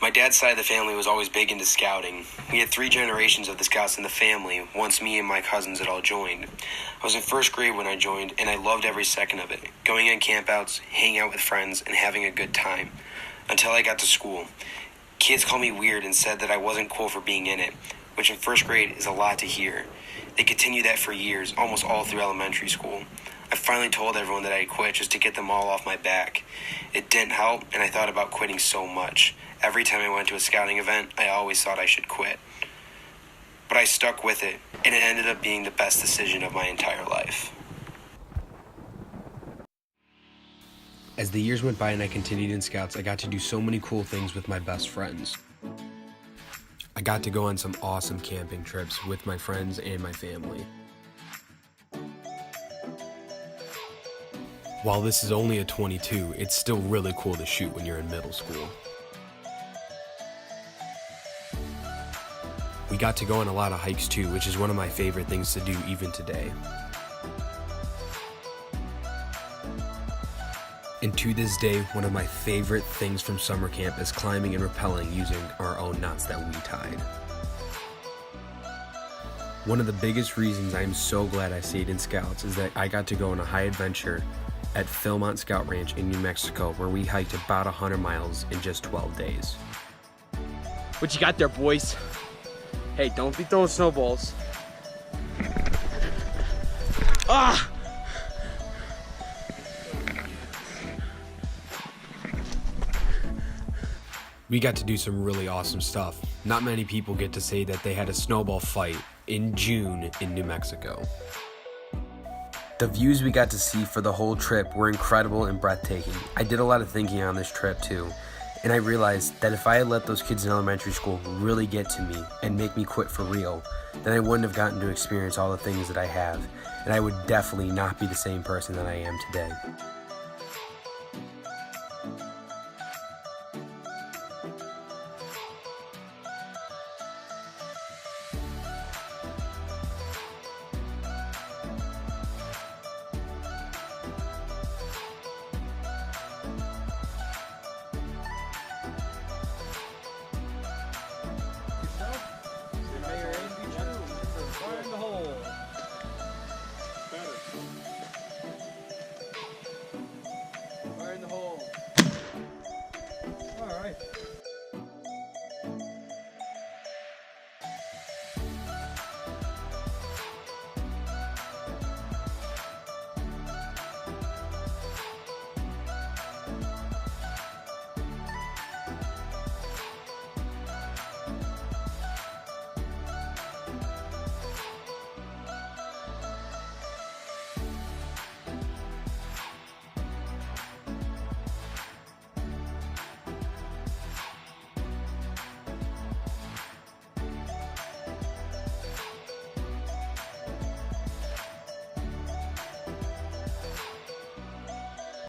My dad's side of the family was always big into scouting. We had 3 generations of the scouts in the family, once me and my cousins had all joined. I was in first grade when I joined, and I loved every second of it, going on campouts, hanging out with friends, and having a good time. Until I got to school. Kids called me weird and said that I wasn't cool for being in it, which in first grade is a lot to hear. They continued that for years, almost all through elementary school. I finally told everyone that I had quit just to get them all off my back. It didn't help, and I thought about quitting so much. Every time I went to a scouting event, I always thought I should quit. But I stuck with it, and it ended up being the best decision of my entire life. As the years went by and I continued in Scouts, I got to do so many cool things with my best friends. I got to go on some awesome camping trips with my friends and my family. While this is only a 22, it's still really cool to shoot when you're in middle school. We got to go on a lot of hikes too, which is one of my favorite things to do even today. And to this day, one of my favorite things from summer camp is climbing and rappelling using our own knots that we tied. One of the biggest reasons I'm so glad I stayed in Scouts is that I got to go on a high adventure at Philmont Scout Ranch in New Mexico, where we hiked about 100 miles in just 12 days. What you got there, boys? Hey, don't be throwing snowballs. Ah! We got to do some really awesome stuff. Not many people get to say that they had a snowball fight in June in New Mexico. The views we got to see for the whole trip were incredible and breathtaking. I did a lot of thinking on this trip too, and I realized that if I had let those kids in elementary school really get to me and make me quit for real, then I wouldn't have gotten to experience all the things that I have, and I would definitely not be the same person that I am today.